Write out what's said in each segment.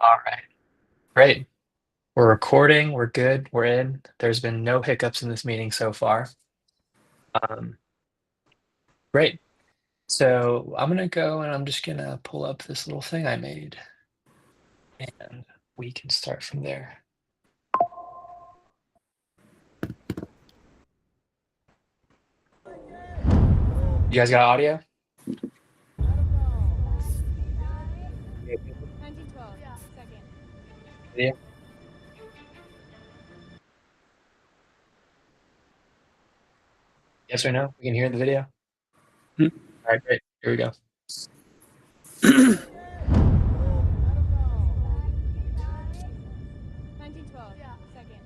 All right. Great. We're recording. We're good. We're in. There's been no hiccups in this meeting so far. Um, great. So I'm gonna go and I'm just gonna pull up this little thing I made, and we can start from there. You guys got audio? 1912. Yeah. Second. Video? Yes or no? We can hear the video. Hmm. All right, great. Here we go. 1912. Yeah. Second.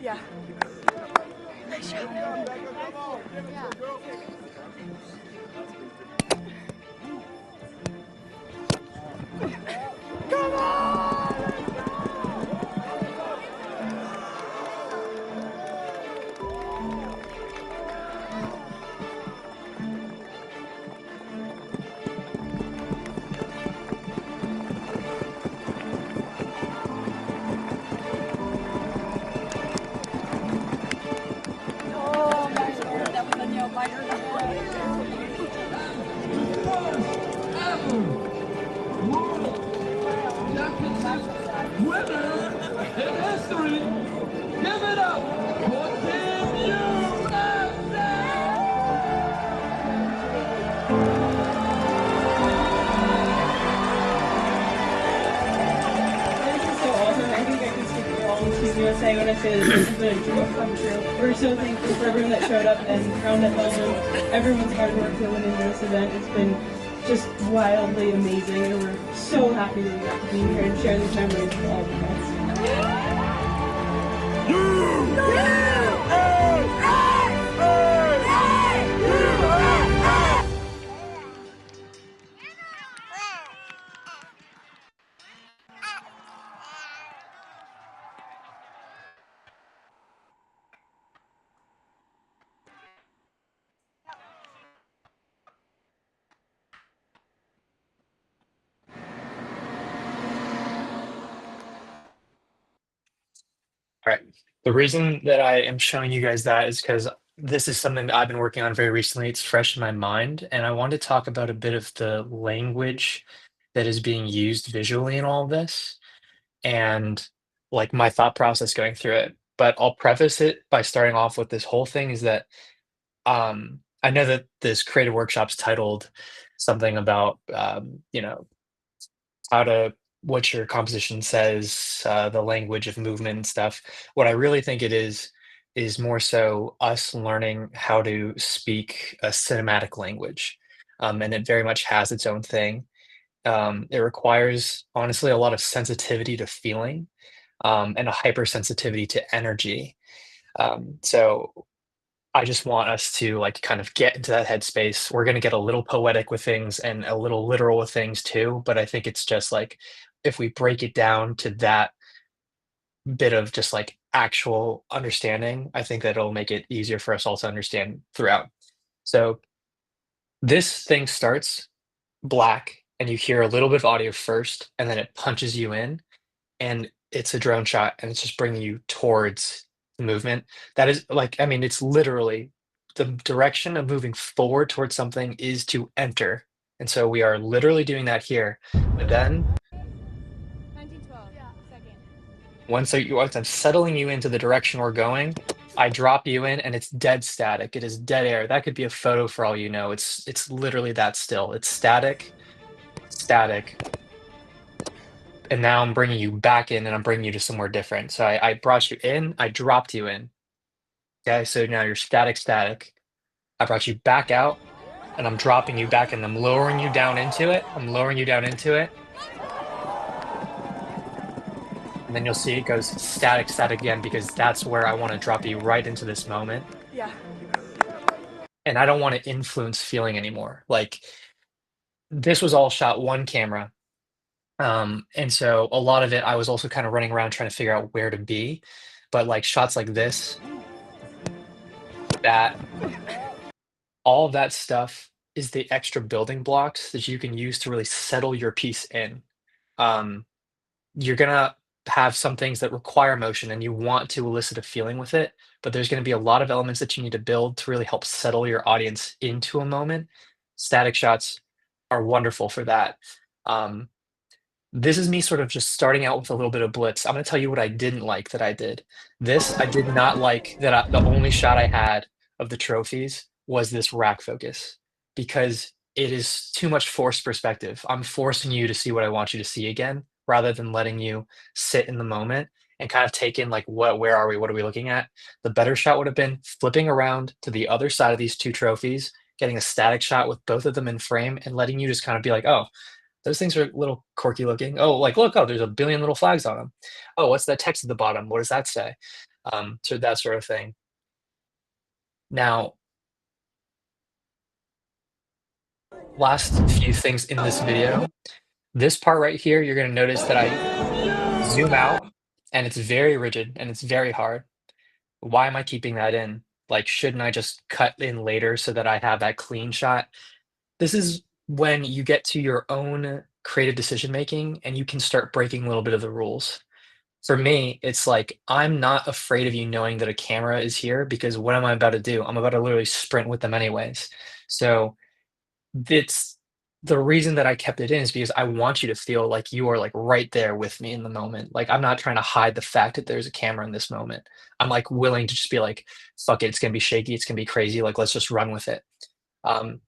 Yeah. Nice job. Yeah. Oh my lord, that was a nail biter. Winner in history. Give it up for Team USA! This is so awesome. I think I can speak for all of Team USA when I say that this has been a dream come true. We're so thankful for everyone that showed up and round up Melbourne. Everyone's hard work to win into this event. It's been just wildly amazing, and we're so happy that we got to be here and share these memories with all of you guys. All right. The reason that I am showing you guys that is because this is something that I've been working on very recently. It's fresh in my mind, and I want to talk about a bit of the language that is being used visually in all of this, and like my thought process going through it. But I'll preface it by starting off with this whole thing is that I know that this creative workshop's titled something about how to what your composition says, the language of movement and stuff. What I really think it is more so us learning how to speak a cinematic language, and it very much has its own thing. It requires honestly a lot of sensitivity to feeling, and a hypersensitivity to energy. So I just want us to like kind of get into that headspace. We're going to get a little poetic with things and a little literal with things too. But I think it's just like if we break it down to that bit of just like actual understanding, I think that it'll make it easier for us all to understand throughout. So this thing starts black and you hear a little bit of audio first, and then it punches you in, and it's a drone shot and it's just bringing you towards the movement. That is like, I mean, it's literally the direction of moving forward towards something is to enter. And so we are literally doing that here. But then 1912. Yeah. Second. once I'm settling you into the direction we're going, I drop you in and it's dead static. It is dead air. That could be a photo for all you know. It's literally that still. It's static, static, and now I'm bringing you back in and I'm bringing you to somewhere different. So I brought you in, I dropped you in. Okay, so now you're static, static. I brought you back out and I'm dropping you back and I'm lowering you down into it. I'm lowering you down into it. And then you'll see it goes static, static again because that's where I want to drop you right into this moment. Yeah. and I don't want to influence feeling anymore. Like this was all shot one camera. And so a lot of it, I was also kind of running around trying to figure out where to be. But like shots like this, that, all of that stuff is the extra building blocks that you can use to really settle your piece in. Um, you're gonna have some things that require motion and you want to elicit a feeling with it, but there's gonna be a lot of elements that you need to build to really help settle your audience into a moment. Static shots are wonderful for that. Um, this is me sort of just starting out with a little bit of blitz. I'm gonna tell you what I didn't like that I did. This, I did not like that the only shot I had of the trophies was this rack focus because it is too much forced perspective. I'm forcing you to see what I want you to see again rather than letting you sit in the moment and kind of take in like where are we? What are we looking at? The better shot would have been flipping around to the other side of these two trophies, getting a static shot with both of them in frame and letting you just kind of be like, oh, those things are a little quirky looking. Oh, like, look, oh, there's a billion little flags on them. Oh, what's that text at the bottom? What does that say? So that sort of thing. Now, last few things in this video. This part right here, you're gonna notice that I zoom out and it's very rigid and it's very hard. Why am I keeping that in? Like, shouldn't I just cut in later so that I have that clean shot? This is when you get to your own creative decision making and you can start breaking a little bit of the rules. For me, it's like, I'm not afraid of you knowing that a camera is here because what am I about to do? I'm about to literally sprint with them anyways. So it's the reason that I kept it in is because I want you to feel like you are like right there with me in the moment. Like I'm not trying to hide the fact that there's a camera in this moment. I'm like willing to just be like, fuck it, it's gonna be shaky, it's gonna be crazy. Like let's just run with it. Um,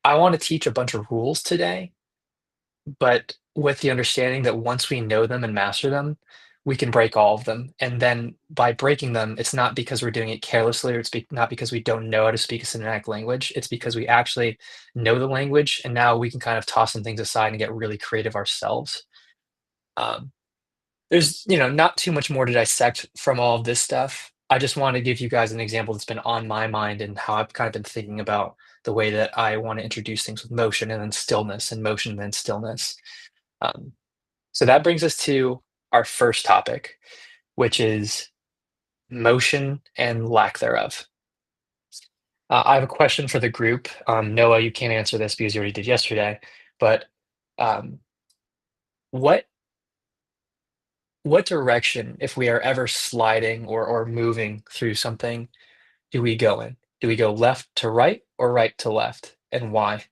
I want to teach a bunch of rules today but with the understanding that once we know them and master them, we can break all of them. And then by breaking them, it's not because we're doing it carelessly or not because we don't know how to speak a cinematic language. It's because we actually know the language and now we can kind of toss some things aside and get really creative ourselves. Um, there's, not too much more to dissect from all of this stuff. I just want to give you guys an example that's been on my mind and how I've kind of been thinking about the way that I want to introduce things with motion and then stillness and motion and then stillness. Um, so that brings us to our first topic, which is motion and lack thereof. I have a question for the group. Noah, you can't answer this because you already did yesterday, but um, what what direction, if we are ever sliding or moving through something, do we go in? Do we go left to right or right to left, and why?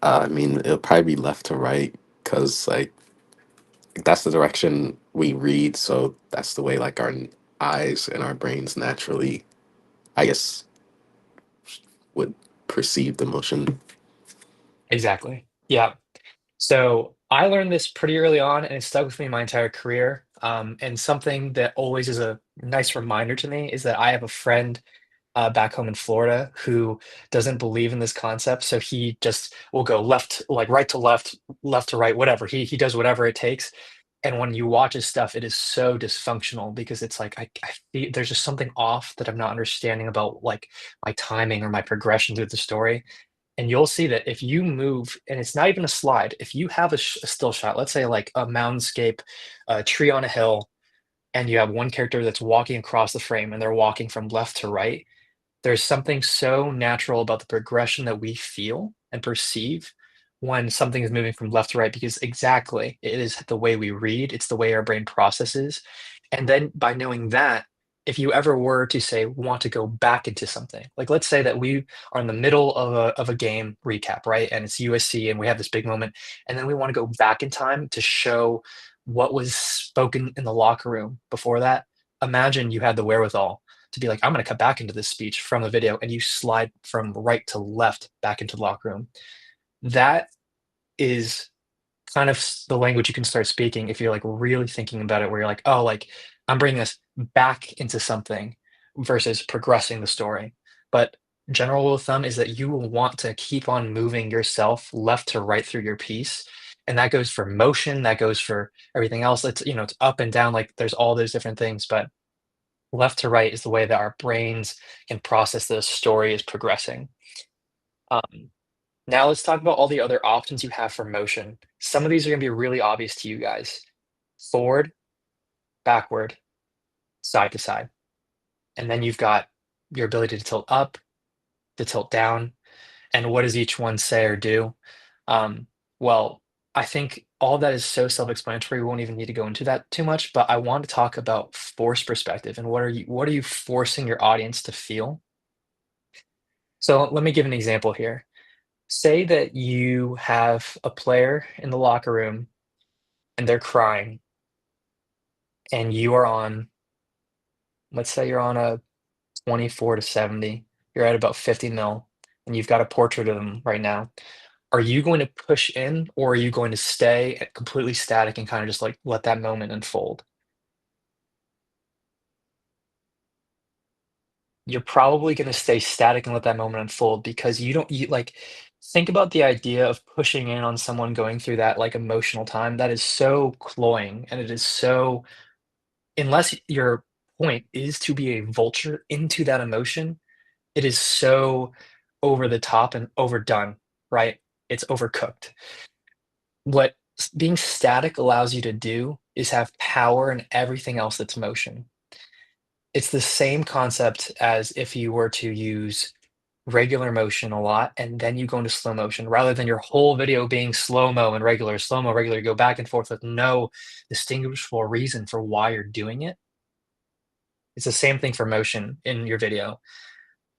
I mean, it'll probably be left to right because like that's the direction we read, so that's the way like our eyes and our brains naturally, I guess, would perceive the motion. Exactly. Yeah. So I learned this pretty early on, and it stuck with me my entire career. And something that always is a nice reminder to me is that I have a friend back home in Florida who doesn't believe in this concept. So he just will go left, like right to left, left to right, whatever. He does whatever it takes. And when you watch his stuff, it is so dysfunctional because it's like I feel, there's just something off that I'm not understanding about like my timing or my progression through the story. And you'll see that if you move, and it's not even a slide, if you have a still shot, let's say like a moundscape, a tree on a hill, and you have one character that's walking across the frame and they're walking from left to right, there's something so natural about the progression that we feel and perceive when something is moving from left to right because exactly it is the way we read, it's the way our brain processes. And then by knowing that, if you ever were to say want to go back into something, like let's say that we are in the middle of a game recap, right? And it's USC and we have this big moment, and then we want to go back in time to show what was spoken in the locker room before that. Imagine you had the wherewithal to be like, I'm going to cut back into this speech from the video, and you slide from right to left back into the locker room. That is kind of the language you can start speaking if you're like really thinking about it, where you're like, oh, like I'm bringing us back into something versus progressing the story. But general rule of thumb is that you will want to keep on moving yourself left to right through your piece. And that goes for motion, that goes for everything else. It's, it's up and down, like there's all those different things. But Left to right is the way that our brains can process the story is progressing. Um, Now let's talk about all the other options you have for motion. Some of these are going to be really obvious to you guys. Forward, backward, side to side. And then you've got your ability to tilt up, to tilt down, and what does each one say or do? Um, well, I think all that is so self-explanatory. We won't even need to go into that too much, but I want to talk about force perspective and what are you forcing your audience to feel? So let me give an example here. Say that you have a player in the locker room and they're crying, and you are on, let's say you're on a 24 to 70, you're at about 50 mil, and you've got a portrait of them right now. Are you going to push in, or are you going to stay completely static and kind of just like let that moment unfold? You're probably going to stay static and let that moment unfold because you like think about the idea of pushing in on someone going through that like emotional time. That is so cloying, and it is so, unless your point is to be a vulture into that emotion, it is so over the top and overdone, right? It's overcooked. What being static allows you to do is have power in everything else that's motion. It's the same concept as if you were to use regular motion a lot and then you go into slow motion rather than your whole video being slow-mo and regular, slow-mo, regular, you go back and forth with no distinguishable reason for why you're doing it. It's the same thing for motion in your video.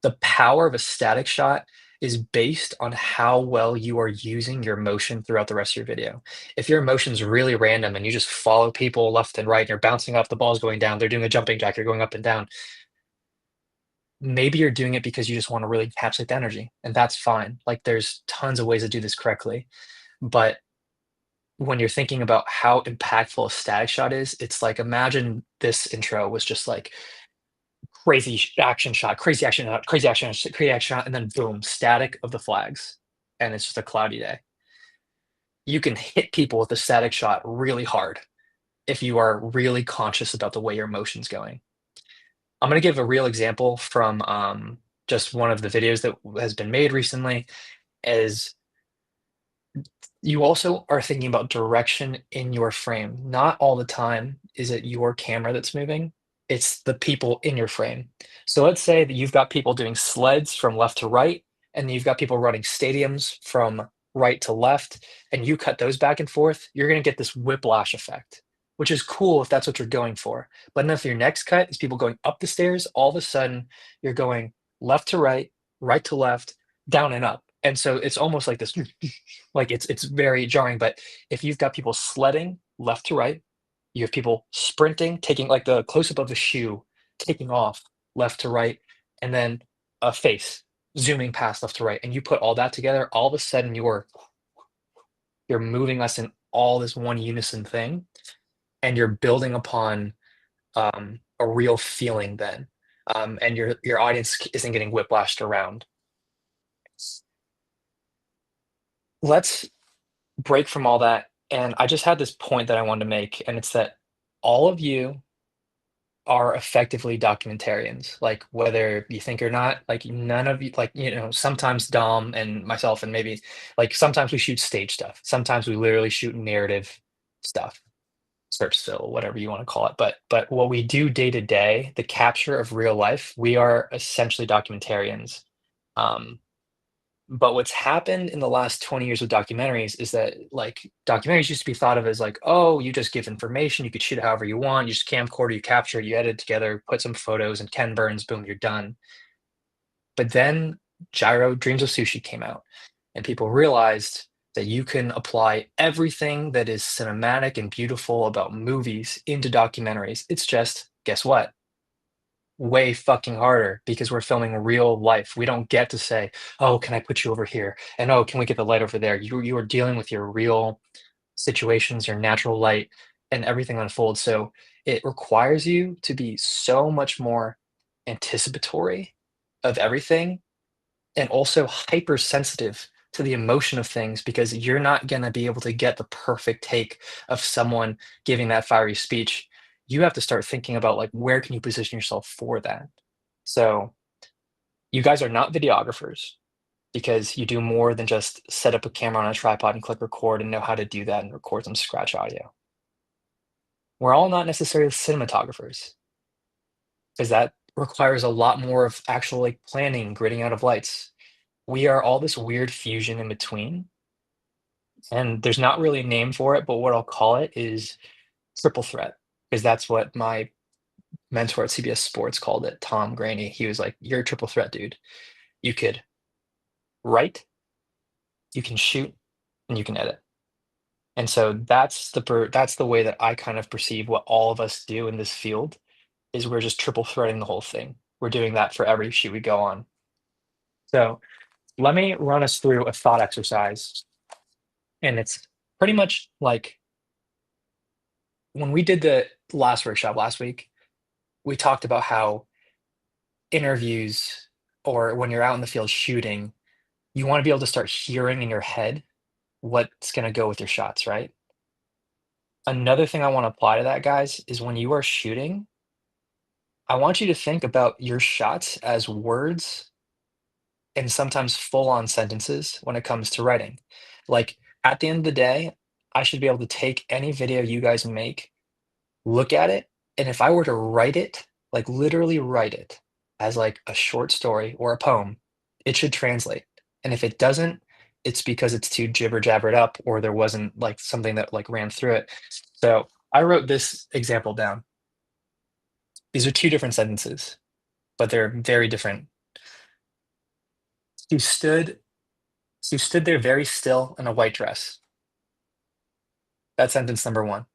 The power of a static shot is based on how well you are using your motion throughout the rest of your video. If your motion's really random and you just follow people left and right and you're bouncing off, the ball's going down, they're doing a jumping jack, you're going up and down, maybe you're doing it because you just want to really encapsulate the energy, and that's fine. Like there's tons of ways to do this correctly. But when you're thinking about how impactful a static shot is, it's like imagine this intro was just like crazy action shot, crazy action shot, crazy action shot, crazy action shot, and then boom, static of the flags, and it's just a cloudy day. You can hit people with a static shot really hard if you are really conscious about the way your motion's going. I'm gonna give a real example from just one of the videos that has been made recently. Is you also are thinking about direction in your frame. Not all the time is it your camera that's moving, it's the people in your frame. So let's say that you've got people doing sleds from left to right, and you've got people running stadiums from right to left, and you cut those back and forth, you're going to get this whiplash effect, which is cool if that's what you're going for. But then if your next cut is people going up the stairs, all of a sudden you're going left to right to left, down and up. And so it's almost like this like, it's very jarring, but if you've got people sledding left to right, you have people sprinting, taking like the close-up of the shoe, taking off left to right, and then a face zooming past left to right, and you put all that together, all of a sudden you're moving us in all this one unison thing, and you're building upon, a real feeling then, and your audience isn't getting whiplashed around. Let's break from all that, and I just had this point that I wanted to make, and it's that all of you are effectively documentarians, like, whether you think or not, like, none of you like, sometimes Dom and myself and maybe like, sometimes we shoot stage stuff, sometimes we literally shoot narrative stuff, search still, whatever you wanna call it, but what we do day to day, the capture of real life, we are essentially documentarians. Um, but what's happened in the last 20 years with documentaries is that, like, documentaries used to be thought of as like, "Oh, you just give information, you could shoot it however you want, you just camcorder, you capture it, you edit it together, put some photos and Ken Burns, boom, you're done." But then Gyro Dreams of Sushi came out, and people realized that you can apply everything that is cinematic and beautiful about movies into documentaries. It's just, guess what? Way fucking harder because we're filming real life. We don't get to say, "Oh, can I put you over here?" And, "Oh, can we get the light over there?" You are dealing with your real situations, your natural light, and everything unfolds. So it requires you to be so much more anticipatory of everything and also hypersensitive to the emotion of things because you're not gonna be able to get the perfect take of someone giving that fiery speech. you have to start thinking about like where can you position yourself for that. So you guys are not videographers because you do more than just set up a camera on a tripod and click record and know how to do that and record some scratch audio. We're all not necessarily cinematographers because that requires a lot more of actual like planning, gridding out of lights. We are all this weird fusion in between, and there's not really a name for it, but what I'll call it is triple threat because that's what my mentor at CBS Sports called it, Tom Graney. He was like, "You're a triple threat, dude. You could write, you can shoot, and you can edit." And so that's the way that I kind of perceive what all of us do in this field is we're just triple threading the whole thing. We're doing that for every shoot we go on. So let me run us through a thought exercise. And it's pretty much like when we did the last workshop last week, we talked about how interviews or when you're out in the field shooting, you want to be able to start hearing in your head what's going to go with your shots, right? Another thing I want to apply to that, guys, is when you are shooting, I want you to think about your shots as words and sometimes full on sentences when it comes to writing. Like at the end of the day, I should be able to take any video you guys make, look at it, and if I were to write it, like literally write it as like a short story or a poem, it should translate. And if it doesn't, it's because it's too jibber jabbered up or there wasn't like something that like ran through it. So I wrote this example down. These are two different sentences, but they're very different. She stood she stood there very still in a white dress. That's sentence number one.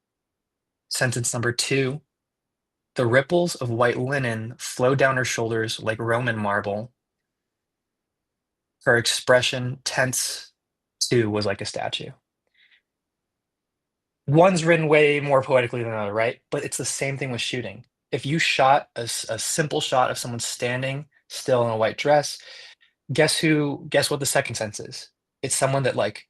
Sentence number two, the ripples of white linen flowed down her shoulders like Roman marble. Her expression, tense, too, was like a statue. One's written way more poetically than another, right? But it's the same thing with shooting. If you shot a simple shot of someone standing still in a white dress, guess what the second sense is? It's someone that like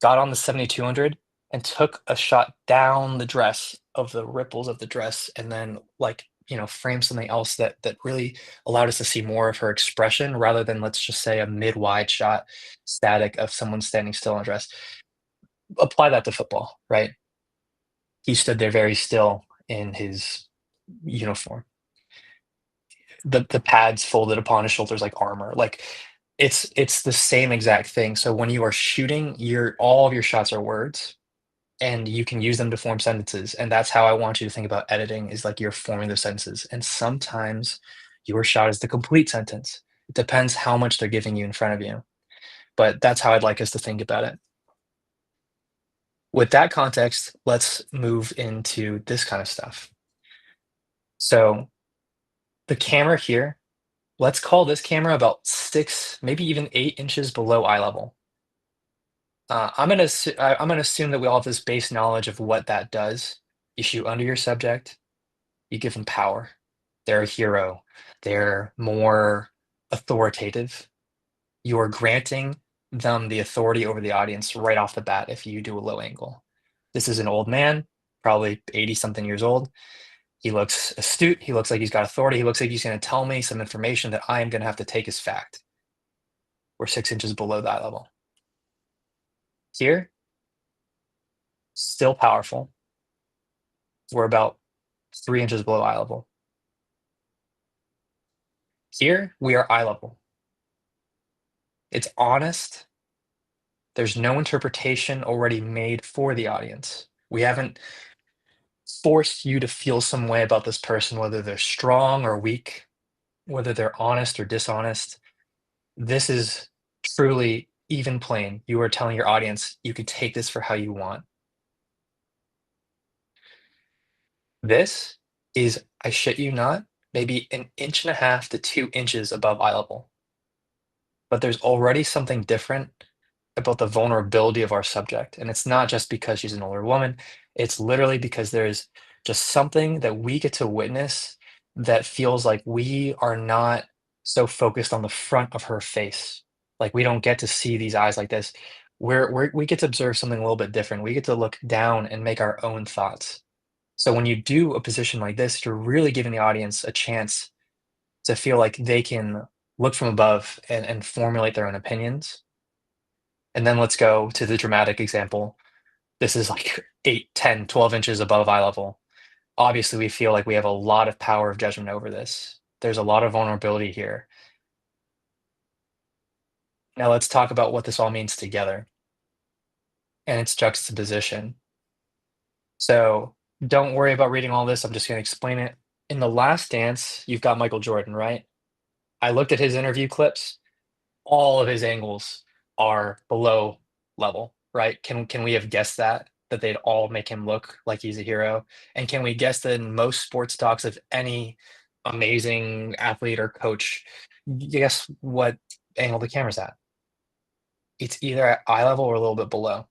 got on the 7200 and took a shot down the dress of the ripples of the dress and then like frame something else that really allowed us to see more of her expression rather than let's just say a mid-wide shot static of someone standing still in a dress. Apply that to football, right? He stood there very still in his uniform, the pads folded upon his shoulders like armor. Like it's the same exact thing. So when you are shooting, your all of your shots are words and you can use them to form sentences. And that's how I want you to think about editing is like you're forming those sentences. And sometimes your shot is the complete sentence. It depends how much they're giving you in front of you. But that's how I'd like us to think about it. With that context, let's move into this kind of stuff. So the camera here, let's call this camera about 6, maybe even 8 inches below eye level. I'm gonna assume that we all have this base knowledge of what that does. You shoot under your subject, you give them power. They're a hero. They're more authoritative. You are granting them the authority over the audience right off the bat if you do a low angle. This is an old man, probably 80 something years old. He looks astute. He looks like he's got authority. He looks like he's going to tell me some information that I am going to have to take as fact. We're 6 inches below that level. Here, still powerful. We're about 3 inches below eye level. Here, we are eye level. It's honest. There's no interpretation already made for the audience. We haven't forced you to feel some way about this person, whether they're strong or weak, whether they're honest or dishonest. This is truly even plain. You are telling your audience you can take this for how you want. This is, I shit you not, maybe 1.5 to 2 inches above eye level. But there's already something different about the vulnerability of our subject. And it's not just because she's an older woman, it's literally because there's just something that we get to witness that feels like we are not so focused on the front of her face. Like we don't get to see these eyes like this. We get to observe something a little bit different. We get to look down and make our own thoughts. So when you do a position like this, you're really giving the audience a chance to feel like they can look from above and formulate their own opinions. And then let's go to the dramatic example. This is like 8, 10, 12 inches above eye level. Obviously, we feel like we have a lot of power of judgment over this. There's a lot of vulnerability here. Now let's talk about what this all means together and its juxtaposition. So don't worry about reading all this. I'm just going to explain it. In The Last Dance, you've got Michael Jordan, right? I looked at his interview clips. All of his angles are below level, right? Can we have guessed that they'd all make him look like he's a hero? And can we guess that in most sports talks of any amazing athlete or coach, guess what angle the camera's at? It's either at eye level or a little bit below.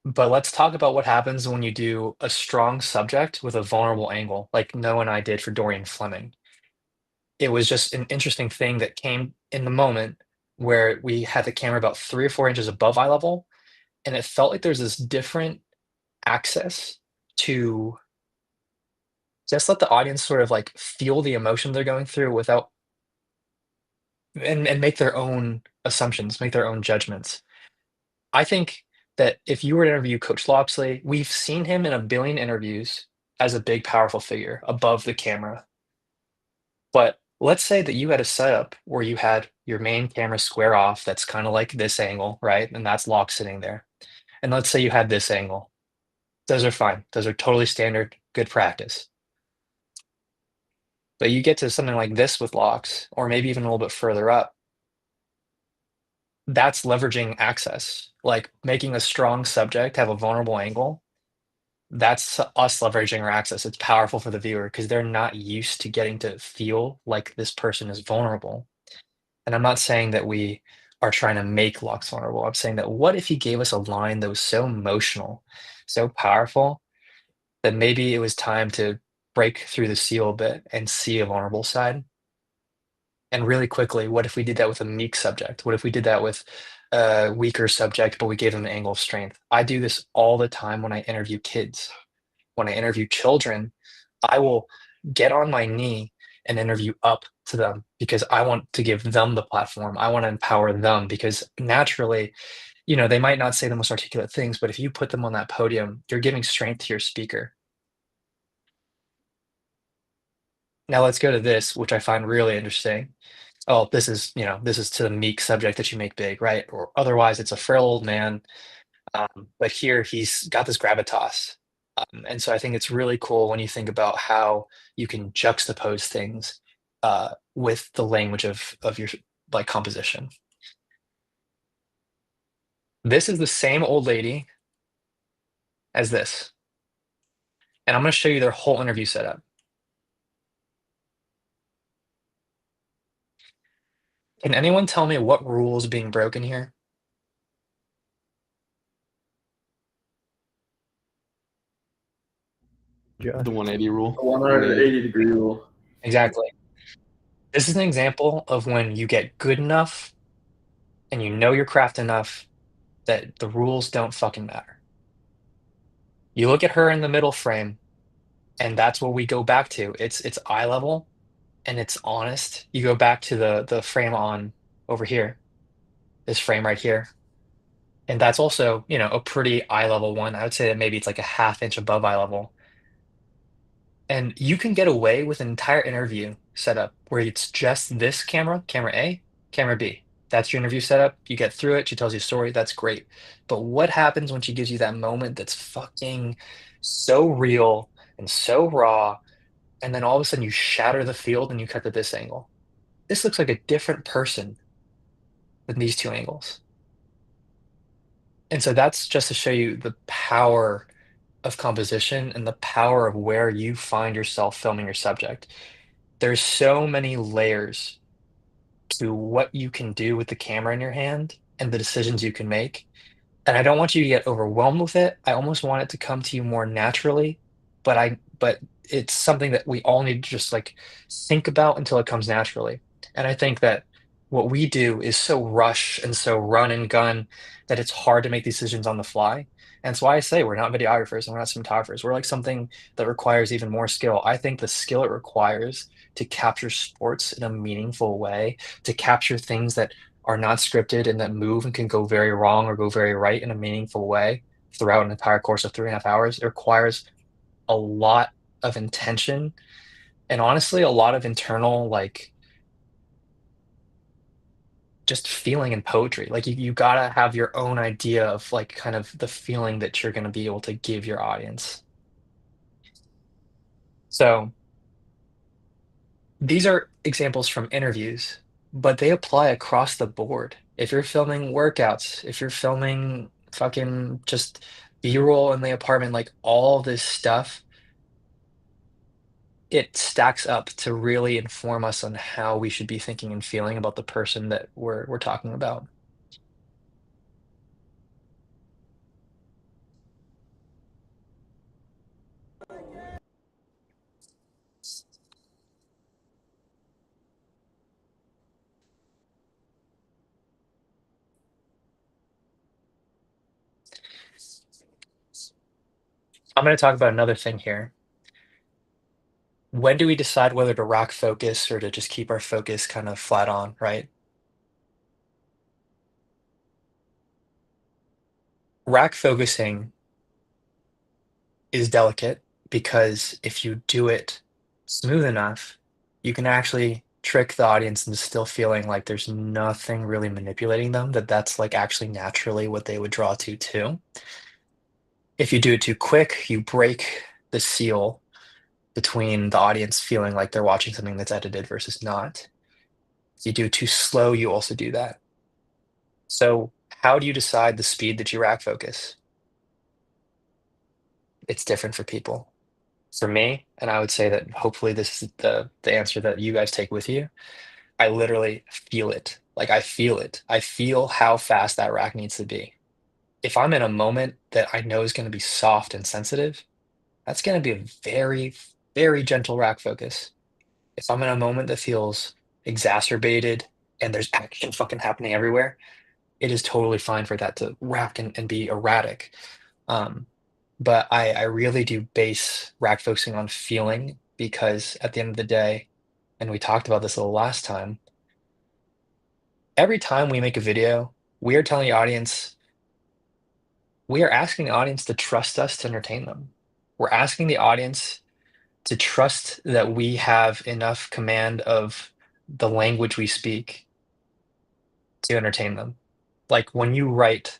But let's talk about what happens when you do a strong subject with a vulnerable angle, like Noah and I did for Dorian Fleming. It was just an interesting thing that came in the moment where we had the camera about 3 or 4 inches above eye level, and it felt like there's this different access to just let the audience sort of, like, feel the emotion they're going through without and make their own assumptions, make their own judgments. I think that if you were to interview Coach Loxley, we've seen him in a billion interviews as a big, powerful figure above the camera. But let's say that you had a setup where you had your main camera square off, that's kind of like this angle, right? And that's Locke sitting there. And let's say you had this angle. Those are fine. Those are totally standard, good practice. But you get to something like this with locks, or maybe even a little bit further up, that's leveraging access, like making a strong subject have a vulnerable angle. That's us leveraging our access. It's powerful for the viewer because they're not used to getting to feel like this person is vulnerable. And I'm not saying that we are trying to make Locke vulnerable. I'm saying that what if he gave us a line that was so emotional, so powerful, that maybe it was time to break through the seal a bit and see a vulnerable side? And really quickly, what if we did that with a meek subject? What if we did that with a weaker subject, but we gave them an angle of strength? I do this all the time when I interview kids. When I interview children, I will get on my knee and interview up to them because I want to give them the platform. I want to empower them because naturally, they might not say the most articulate things, but if you put them on that podium, you're giving strength to your speaker. Now let's go to this, which I find really interesting. Oh, this is to the meek subject that you make big, right? Or otherwise, it's a frail old man. But here he's got this gravitas. And so I think it's really cool when you think about how you can juxtapose things with the language of your like composition. This is the same old lady as this. And I'm going to show you their whole interview setup. Can anyone tell me what rule is being broken here? The 180 rule. A 180-degree rule. Exactly. This is an example of when you get good enough and you know your craft enough that the rules don't fucking matter. You look at her in the middle frame, and that's what we go back to. It's eye level and it's honest. You go back to the frame on over here, this frame right here. And that's also, a pretty eye level one. I would say that maybe it's like a half inch above eye level. And you can get away with an entire interview setup where it's just this camera, camera A, camera B. That's your interview setup. You get through it. She tells you a story. That's great. But what happens when she gives you that moment that's fucking so real and so raw, and then all of a sudden you shatter the field and you cut to this angle? This looks like a different person than these two angles. And so that's just to show you the power of composition and the power of where you find yourself filming your subject. There's so many layers to what you can do with the camera in your hand and the decisions you can make. And I don't want you to get overwhelmed with it. I almost want it to come to you more naturally, but it's something that we all need to just like think about until it comes naturally. And I think that what we do is so rush and so run and gun that it's hard to make decisions on the fly. And it's why I say we're not videographers and we're not cinematographers. We're like something that requires even more skill. I think the skill it requires to capture sports in a meaningful way, to capture things that are not scripted and that move and can go very wrong or go very right in a meaningful way throughout an entire course of 3.5 hours, it requires a lot of intention and honestly a lot of internal like just feeling and poetry. Like you gotta have your own idea of like kind of the feeling that you're gonna be able to give your audience. So these are examples from interviews, but they apply across the board. If you're filming workouts, if you're filming fucking just B-roll in the apartment, like all this stuff, it stacks up to really inform us on how we should be thinking and feeling about the person that we're talking about. I'm going to talk about another thing here. When do we decide whether to rack focus or to just keep our focus kind of flat on, right? Rack focusing is delicate because if you do it smooth enough, you can actually trick the audience into still feeling like there's nothing really manipulating them, that that's like actually naturally what they would draw to too. If you do it too quick, you break the seal between the audience feeling like they're watching something that's edited versus not. If you do it too slow, you also do that. So, how do you decide the speed that you rack focus? It's different for people. For me, and I would say that hopefully this is the answer that you guys take with you. I literally feel it. Like I feel it. I feel how fast that rack needs to be. If I'm in a moment that I know is going to be soft and sensitive, that's going to be a very, very gentle rack focus. If I'm in a moment that feels exacerbated and there's action fucking happening everywhere, it is totally fine for that to rack and be erratic. Um, but I really do base rack focusing on feeling because at the end of the day, and we talked about this a little last time, every time we make a video, we are telling the audience, we are asking the audience to trust us to entertain them. We're asking the audience to trust that we have enough command of the language we speak to entertain them. Like when you write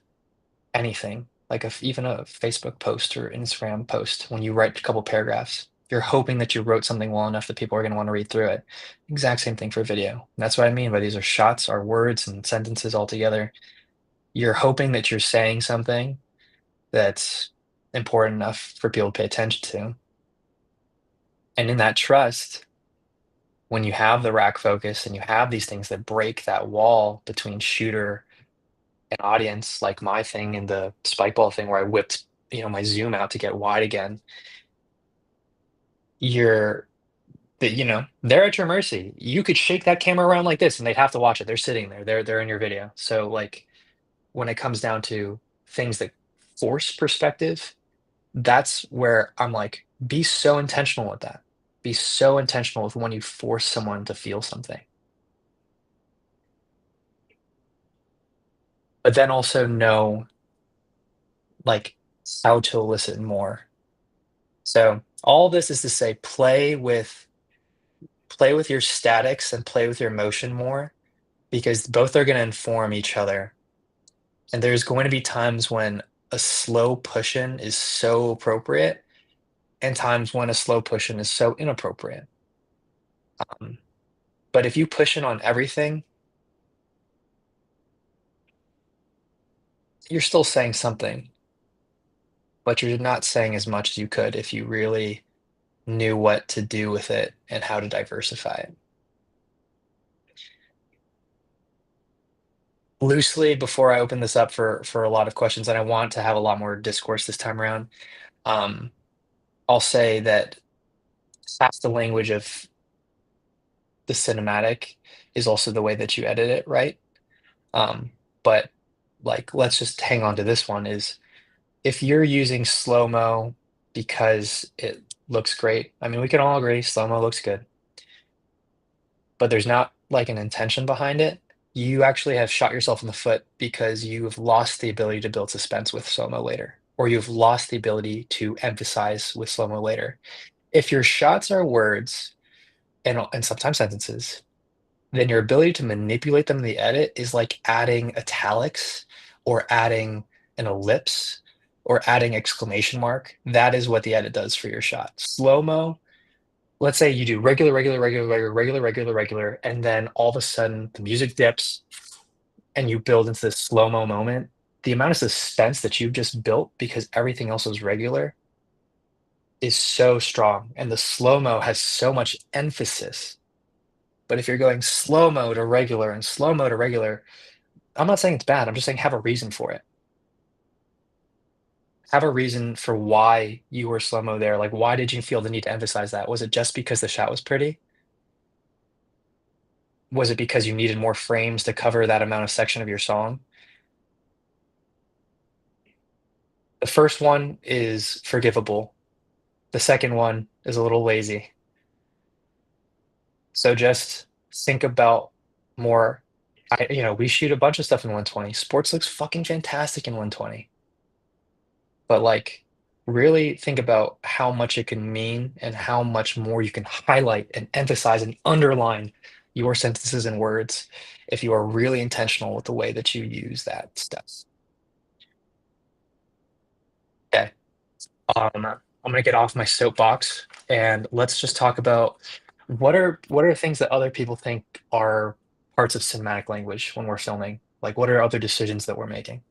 anything, like even a Facebook post or Instagram post, when you write a couple paragraphs, you're hoping that you wrote something well enough that people are going to want to read through it. Exact same thing for video. And that's what I mean by these are shots, are words and sentences all together. You're hoping that you're saying something that's important enough for people to pay attention to. And in that trust, when you have the rack focus and you have these things that break that wall between shooter and audience, like my thing and the spike ball thing where I whipped, my zoom out to get wide again, you're that, they're at your mercy. You could shake that camera around like this and they'd have to watch it. They're sitting there. They're in your video. So like when it comes down to things that force perspective, that's where I'm like, be so intentional with that. Be so intentional with when you force someone to feel something. But then also know like how to elicit more. So all this is to say play with your statics and play with your motion more because both are going to inform each other. And there's going to be times when a slow push in is so appropriate and times when a slow push in is so inappropriate. Um, but if you push in on everything, you're still saying something, but you're not saying as much as you could if you really knew what to do with it and how to diversify it. Loosely, before I open this up for a lot of questions, and I want to have a lot more discourse this time around, um, I'll say that half the language of the cinematic is also the way that you edit it, right? But like, let's just hang on to this one is if you're using slow-mo because it looks great, I mean, we can all agree slow-mo looks good, but there's not like an intention behind it, you actually have shot yourself in the foot because you've lost the ability to build suspense with slow-mo later, or you've lost the ability to emphasize with slow-mo later. If your shots are words and sometimes sentences, then your ability to manipulate them in the edit is like adding italics or adding an ellipse or adding exclamation mark. That is what the edit does for your shot. Slow-mo, let's say you do regular, regular, regular, regular, regular, regular, regular, and then all of a sudden the music dips and you build into this slow-mo moment. The amount of suspense that you've just built because everything else is regular is so strong, and the slow-mo has so much emphasis. But if you're going slow-mo to regular and slow-mo to regular, I'm not saying it's bad, I'm just saying have a reason for it. Have a reason for why you were slow-mo there, like, why did you feel the need to emphasize that? Was it just because the shot was pretty? Was it because you needed more frames to cover that amount of section of your song? The first one is forgivable, the second one is a little lazy. So just think about more. We shoot a bunch of stuff in 120. Sports looks fucking fantastic in 120. But like really think about how much it can mean and how much more you can highlight and emphasize and underline your sentences and words if you are really intentional with the way that you use that stuff. Okay. I'm gonna get off my soapbox and let's just talk about what are things that other people think are parts of cinematic language when we're filming? Like what are other decisions that we're making?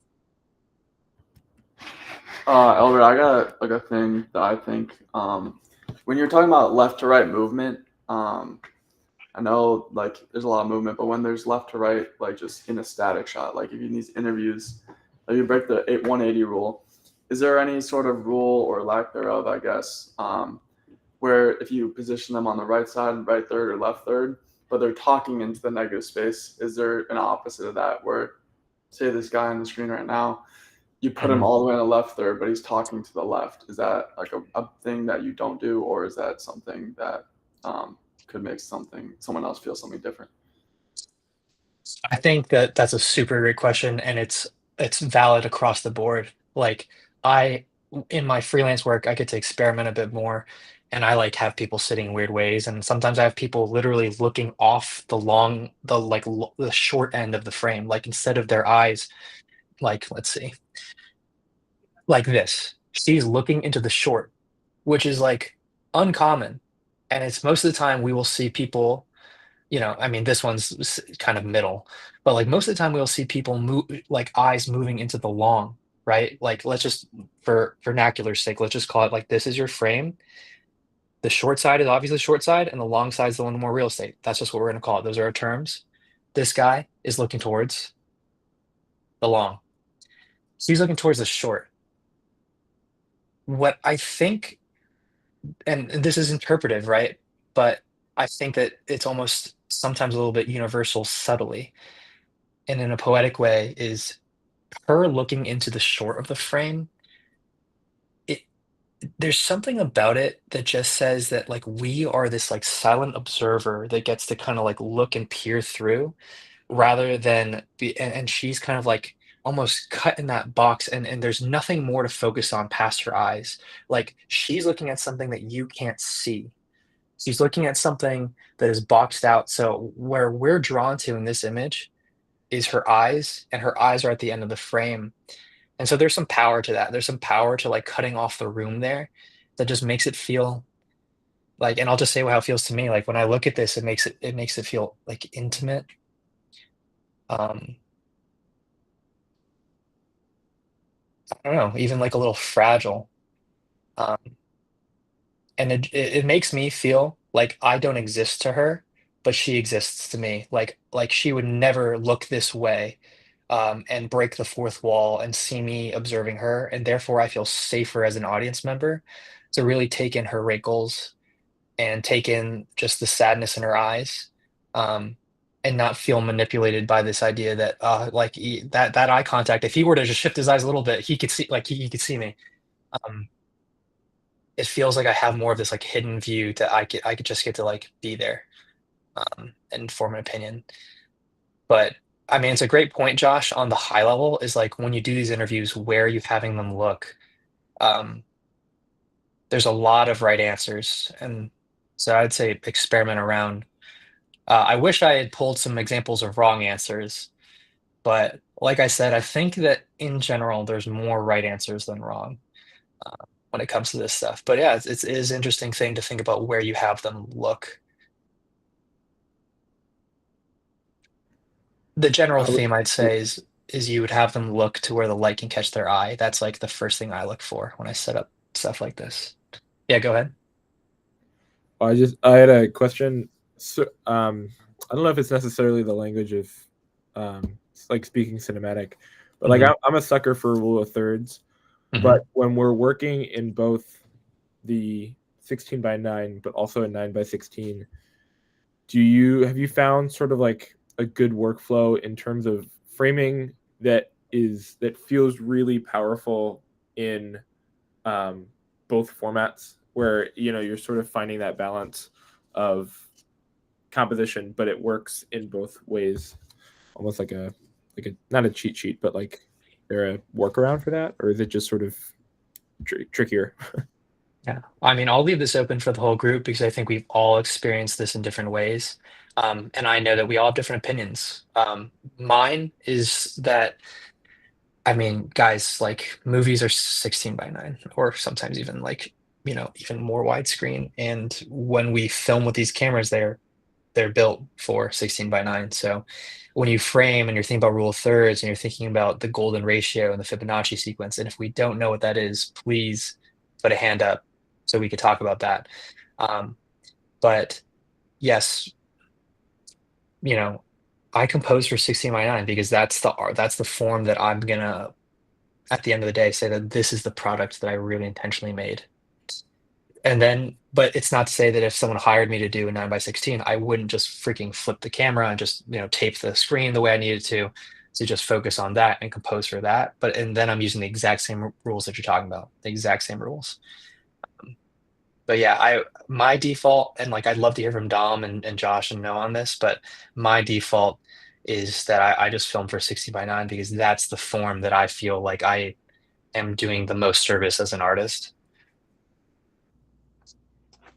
Albert, I got like a thing that I think when you're talking about left to right movement, I know like there's a lot of movement, but when there's left to right, like just in a static shot, like if you need interviews, like you break the 180 rule, is there any sort of rule or lack thereof, I guess, where if you position them on the right side, right third or left third, but they're talking into the negative space, is there an opposite of that where say this guy on the screen right now, you put him Mhm. all the way on the left third, but he's talking to the left. Is that like a thing that you don't do, or is that something that could make someone else feel something different? I think that that's a super great question, and it's valid across the board. Like I, in my freelance work, I get to experiment a bit more, and I like have people sitting in weird ways, and sometimes I have people literally looking off the short end of the frame, like instead of their eyes, like let's see, like this. She's looking into the short, which is like uncommon, and it's most of the time we will see people. I mean, this one's kind of middle, but like most of the time we'll see people move like eyes moving into the long, right? Like let's just for vernacular sake, let's just call it like this is your frame. The short side is obviously short side, and the long side is the one with more real estate. That's just what we're gonna call it. Those are our terms. This guy is looking towards the long. He's looking towards the short. What I think, and this is interpretive, right? But I think that it's almost sometimes a little bit universal subtly and in a poetic way is her looking into the short of the frame, it there's something about it that just says that, like, we are this, like, silent observer that gets to kinda, like, look and peer through rather than be and she's kind of, like, almost cut in that box, and there's nothing more to focus on past her eyes. Like, she's looking at something that you can't see. She's looking at something that is boxed out, so where we're drawn to in this image is her eyes, and her eyes are at the end of the frame. And so there's some power to that. There's some power to like cutting off the room there that just makes it feel like, and I'll just say how it feels to me. Like when I look at this, it makes it feel like intimate. Um, I don't know, even like a little fragile. Um, and it makes me feel like I don't exist to her, but she exists to me. Like she would never look this way and break the fourth wall and see me observing her, and therefore I feel safer as an audience member to really take in her wrinkles and take in just the sadness in her eyes. Um, and not feel manipulated by this idea that like that eye contact, if he were to just shift his eyes a little bit, he could see, like he could see me. Um, it feels like I have more of this like hidden view that I could just get to like be there and form an opinion. But I mean, it's a great point, Josh, on the high level is like when you do these interviews, where are you having them look? Um, there's a lot of right answers, and so I'd say experiment around. I wish I had pulled some examples of wrong answers, but like I said, I think that in general, there's more right answers than wrong when it comes to this stuff. But yeah, it is an interesting thing to think about where you have them look. The general I would, theme I'd say is you would have them look to where the light can catch their eye. That's like the first thing I look for when I set up stuff like this. Yeah, go ahead. I had a question. So, I don't know if it's necessarily the language of, like speaking cinematic, but like Hmm. I'm a sucker for rule of thirds. Hmm. But when we're working in both the 16 by 9, but also a 9 by 16, have you found sort of like a good workflow in terms of framing that feels really powerful in um, both formats, where you're sort of finding that balance of composition, but it works in both ways, almost like a not a cheat sheet, but like there a workaround for that, or is it just sort of trickier? Yeah. I mean, I'll leave this open for the whole group because I think we've all experienced this in different ways. And I know that we all have different opinions. Mine is that, I mean, guys, like movies are 16 by 9, or sometimes even like, even more widescreen. And when we film with these cameras, they're built for 16 by 9. So when you frame and you're thinking about rule of thirds and you're thinking about the golden ratio and the Fibonacci sequence, and if we don't know what that is, please put a hand up so we could talk about that. Um, but yes, you know, I compose for 16 by 9 because that's the art, that's the form that I'm gonna, at the end of the day, say that this is the product that I really intentionally made. And then, but it's not to say that if someone hired me to do a 9 by 16, I wouldn't just freaking flip the camera and just, tape the screen the way I needed to just focus on that and compose for that. But and then I'm using the exact same rules that you're talking about, the exact same rules. But yeah, my default, and like I'd love to hear from Dom and Josh and Noah on this, but my default is that I just film for 60 by 9 because that's the form that I feel like I am doing the most service as an artist.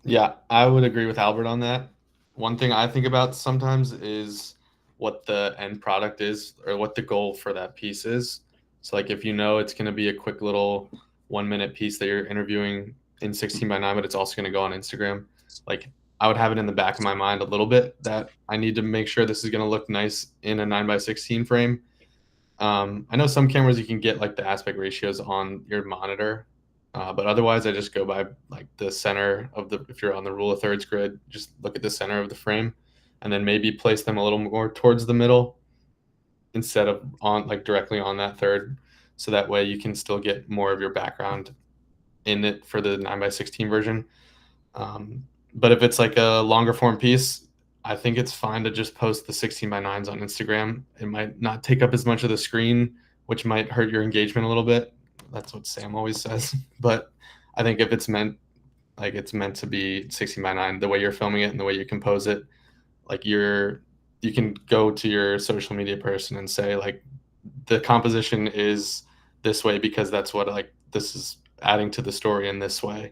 Yeah, I would agree with Albert on that. One thing I think about sometimes is what the end product is or what the goal for that piece is. So, like, if you know it's going to be a quick little 1 minute piece that you're interviewing in 16 by 9, but it's also going to go on Instagram, like, I would have it in the back of my mind a little bit that I need to make sure this is going to look nice in a 9 by 16 frame. I know some cameras you can get like the aspect ratios on your monitor, but otherwise I just go by like the center of the. If you're on the rule of thirds grid, just look at the center of the frame, and then maybe place them a little more towards the middle instead of on like directly on that third, so that way you can still get more of your background in it for the 9 by 16 version. But if it's like a longer form piece, I think it's fine to just post the 16 by 9s on Instagram. It might not take up as much of the screen, which might hurt your engagement a little bit. That's what Sam always says. But I think if it's meant to be 16 by 9, the way you're filming it and the way you compose it, like you can go to your social media person and say like the composition is this way because that's what like this is adding to the story in this way.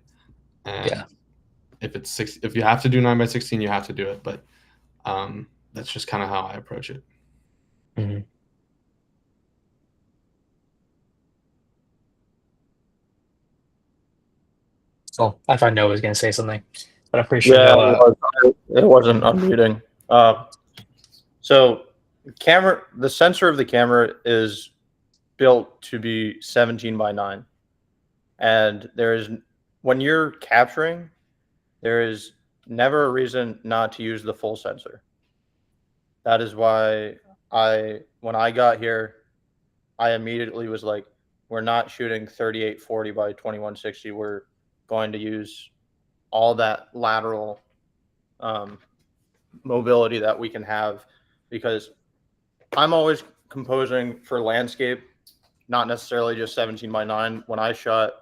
Yeah. And if you have to do 9 by 16, you have to do it. But that's just kind of how I approach it. Mhm. So I thought Noah was going to say something, but I'm pretty sure Yeah, it Noah. was. It wasn't unmuting. So the sensor of the camera is built to be 17 by 9. And when you're capturing, there is never a reason not to use the full sensor. That is why when I got here, I immediately was like, we're not shooting 3840 by 2160. We're going to use all that lateral mobility that we can have because I'm always composing for landscape, not necessarily just 17 by 9. When I shot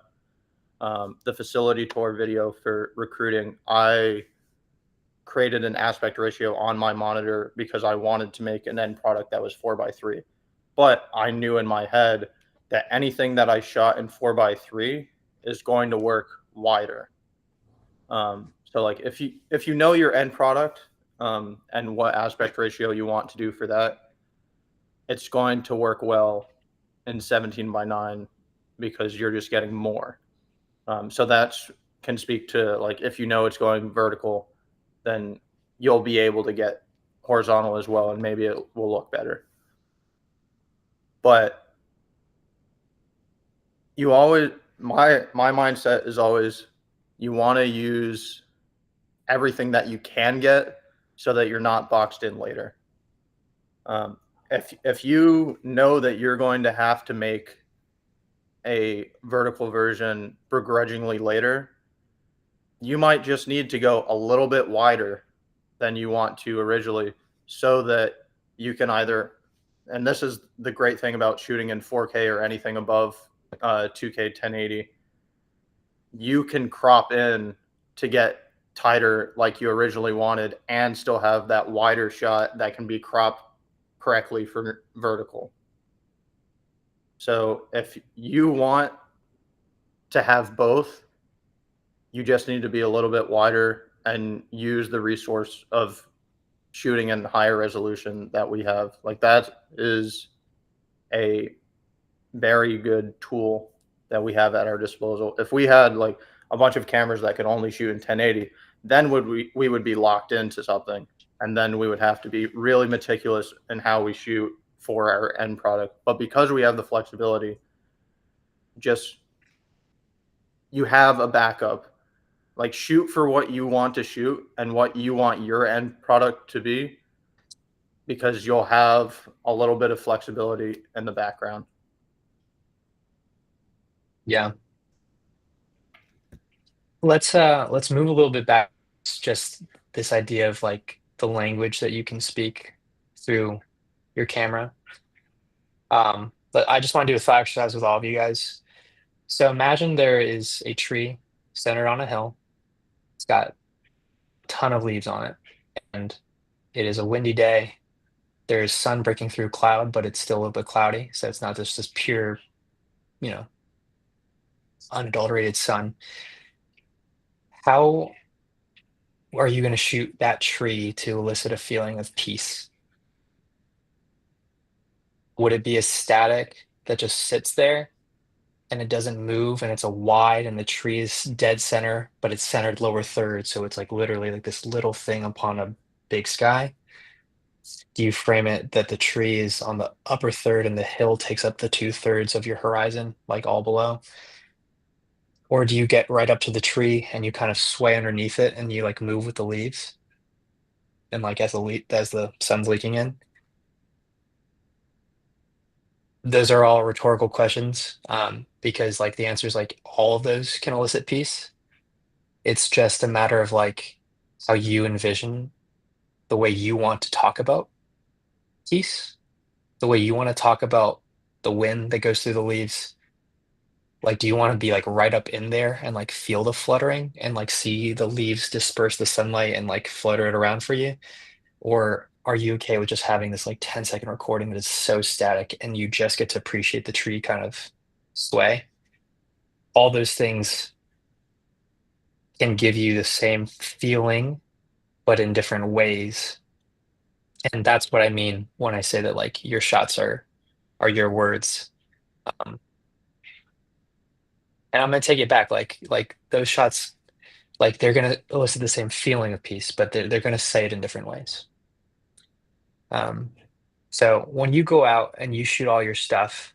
the facility tour video for recruiting, I created an aspect ratio on my monitor because I wanted to make an end product that was 4 by 3. But I knew in my head that anything that I shot in 4 by 3 is going to work wider. So like if you know your end product and what aspect ratio you want to do for that, it's going to work well in 17 by 9 because you're just getting more. So that's can speak to like if you know it's going vertical, then you'll be able to get horizontal as well, and maybe it will look better. But you always my mindset is always you want to use everything that you can get so that you're not boxed in later. If you know that you're going to have to make a vertical version begrudgingly later, you might just need to go a little bit wider than you want to originally so that you can either, and this is the great thing about shooting in 4K or anything above 2K 1080, you can crop in to get tighter like you originally wanted and still have that wider shot that can be cropped correctly for vertical. So if you want to have both, you just need to be a little bit wider and use the resource of shooting in higher resolution that we have. Like that is a very good tool that we have at our disposal. If we had like a bunch of cameras that could only shoot in 1080, then we would be locked into something, and then we would have to be really meticulous in how we shoot for our end product. But because we have the flexibility, just you have a backup. Like shoot for what you want to shoot and what you want your end product to be, because you'll have a little bit of flexibility in the background. Yeah. Let's move a little bit back. It's just this idea of like the language that you can speak through your camera. But I just want to do a thought exercise with all of you guys. So imagine there is a tree centered on a hill. It's got a ton of leaves on it, and it is a windy day. There's sun breaking through cloud, but it's still a little bit cloudy, so it's not just this pure, you know, unadulterated sun. How are you going to shoot that tree to elicit a feeling of peace? Would it be a static that just sits there and it doesn't move and it's a wide and the tree is dead center, but it's centered lower third, so it's like literally like this little thing upon a big sky? Do you frame it that the tree is on the upper third and the hill takes up the 2/3 of your horizon, like all below? Or do you get right up to the tree and you kind of sway underneath it and you like move with the leaves and like as the sun's leaking in? Those are all rhetorical questions, because like the answer is like all of those can elicit peace. It's just a matter of like how you envision the way you want to talk about peace, the way you want to talk about the wind that goes through the leaves. Like, do you want to be like right up in there and like feel the fluttering and like see the leaves disperse the sunlight and like flutter it around for you? Or are you okay with just having this like 10-second recording that is so static and you just get to appreciate the tree kind of sway? All those things can give you the same feeling, but in different ways. And that's what I mean when I say that like your shots are your words. Um, and I'm gonna take it back, like those shots, like they're gonna elicit the same feeling of peace, but they're gonna say it in different ways. Um, so when you go out and you shoot all your stuff,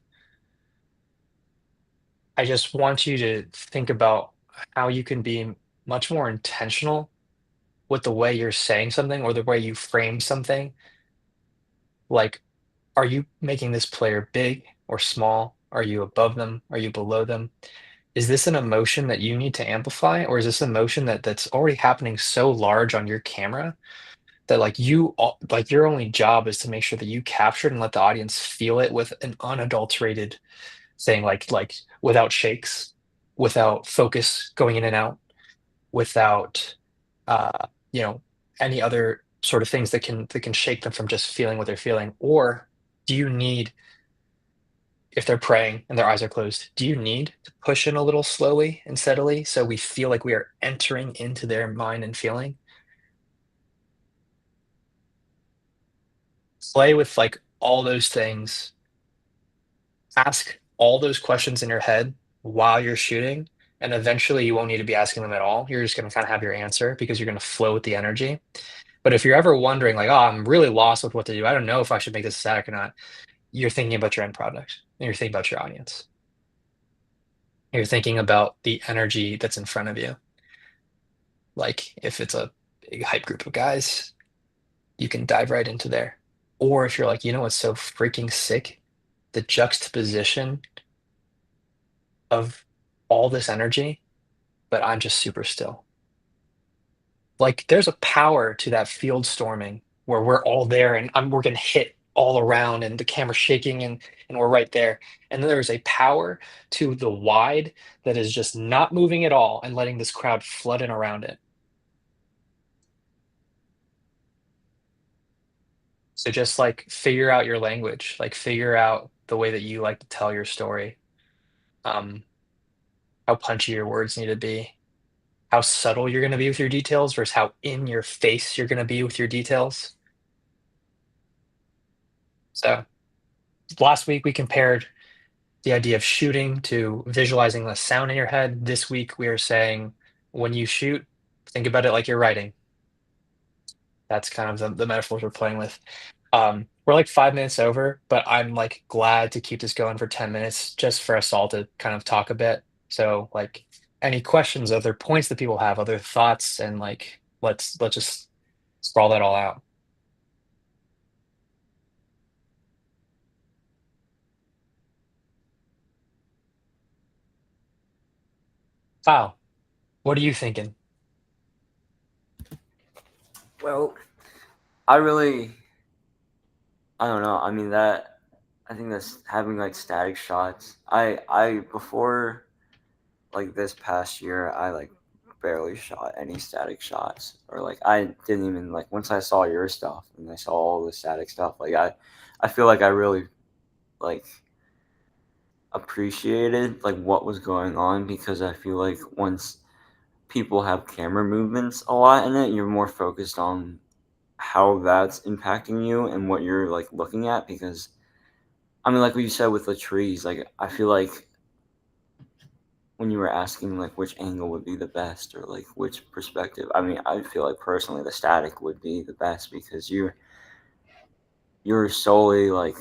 I just want you to think about how you can be much more intentional with the way you're saying something or the way you frame something. Like, are you making this player big or small? Are you above them? Are you below them? Is this an emotion that you need to amplify, or is this an emotion that's already happening so large on your camera that like your only job is to make sure that you capture it and let the audience feel it with an unadulterated thing, like without shakes, without focus going in and out, without uh, you know, any other sort of things that can shake them from just feeling what they're feeling? Or do you need, if they're praying and their eyes are closed, do you need to push in a little slowly and steadily so we feel like we are entering into their mind and feeling? Play with like all those things, ask all those questions in your head while you're shooting, and eventually you won't need to be asking them at all. You're just going to kind of have your answer because you're going to flow with the energy. But if you're ever wondering, like, oh, I'm really lost with what to do, I don't know if I should make this static or not, you're thinking about your end product and you're thinking about your audience. You're thinking about the energy that's in front of you. Like, if it's a big hype group of guys, you can dive right into there. Or if you're like, you know what's so freaking sick? The juxtaposition of all this energy, but I'm just super still. Like there's a power to that field storming where we're all there and we're getting hit all around and the camera's shaking and we're right there. And then there's a power to the wide that is just not moving at all and letting this crowd flood in around it. So just like figure out your language, like figure out the way that you like to tell your story, um, how punchy your words need to be, how subtle you're going to be with your details versus how in your face you're going to be with your details. So last week we compared the idea of shooting to visualizing the sound in your head. This week we are saying when you shoot, think about it like you're writing. That's kind of the metaphors we're playing with. We're like 5 minutes over, but I'm like glad to keep this going for 10 minutes just for us all to kind of talk a bit. So like any questions, other points that people have, other thoughts, and like let's just sprawl that all out. Wow, what are you thinking? Well, I really, I don't know. I mean that, I think that's having like static shots. I before like this past year, I like barely shot any static shots, or like I didn't even like once I saw your stuff and I saw all the static stuff. Like I feel like I really like appreciated like what was going on because I feel like once people have camera movements a lot in it, you're more focused on how that's impacting you and what you're like looking at because I mean like what you said with the trees, like I feel like when you were asking like which angle would be the best or like which perspective, I mean I feel like personally the static would be the best because you're solely like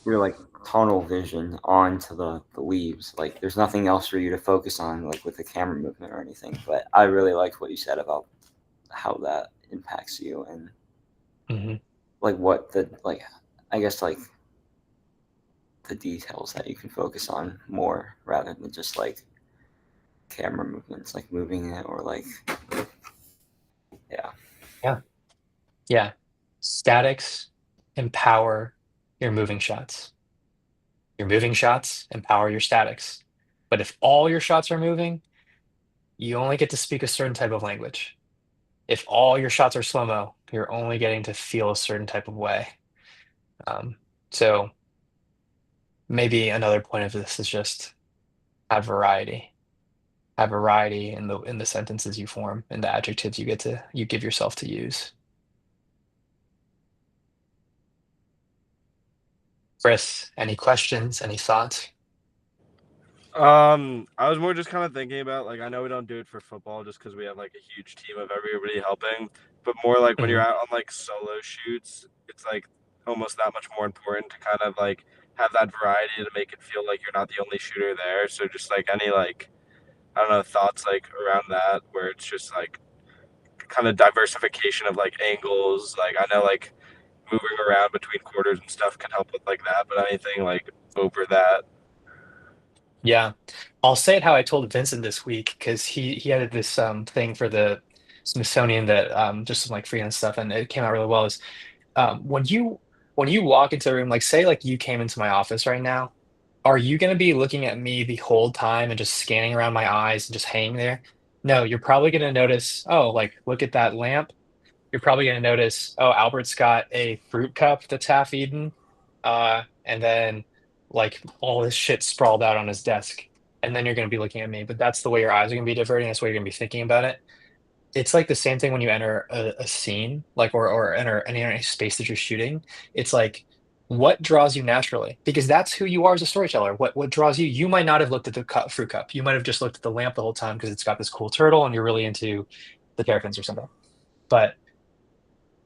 you're like tunnel vision onto the leaves, like there's nothing else for you to focus on like with the camera movement or anything. But I really liked what you said about how that impacts you and Hmm. like what the like I guess like the details that you can focus on more rather than just like camera movements, like moving it or like yeah. Yeah. Yeah. Statics empower your moving shots. Your moving shots empower your statics. But if all your shots are moving, you only get to speak a certain type of language. If all your shots are slow mo, you're only getting to feel a certain type of way. Um, so maybe another point of this is just have variety. Have variety in the sentences you form and the adjectives you give yourself to use. Chris, any questions? Any thoughts? I was more just kind of thinking about like I know we don't do it for football just because we have like a huge team of everybody helping, but more like when you're Hmm. out on like solo shoots, it's like almost that much more important to kind of like have that variety to make it feel like you're not the only shooter there. So just like any like I don't know thoughts like around that where it's just like kind of diversification of like angles. Like I know like moving around between quarters and stuff can help with like that, but anything like over that. Yeah, I'll say it how I told Vincent this week because he had this thing for the Smithsonian that just some like freelance stuff, and it came out really well. Is when you walk into a room, like say like you came into my office right now, are you going to be looking at me the whole time and just scanning around my eyes and just hanging there? No, you're probably going to notice, oh, like look at that lamp. You're probably going to notice, oh, Albert's got a fruit cup that's half eaten, and then like all this shit sprawled out on his desk. And then you're going to be looking at me, but that's the way your eyes are going to be diverting. That's the way you're going to be thinking about it. It's like the same thing when you enter a scene, like or enter any space that you're shooting. It's like what draws you naturally, because that's who you are as a storyteller. What draws you? You might not have looked at the fruit cup. You might have just looked at the lamp the whole time because it's got this cool turtle, and you're really into the terrapins or something. But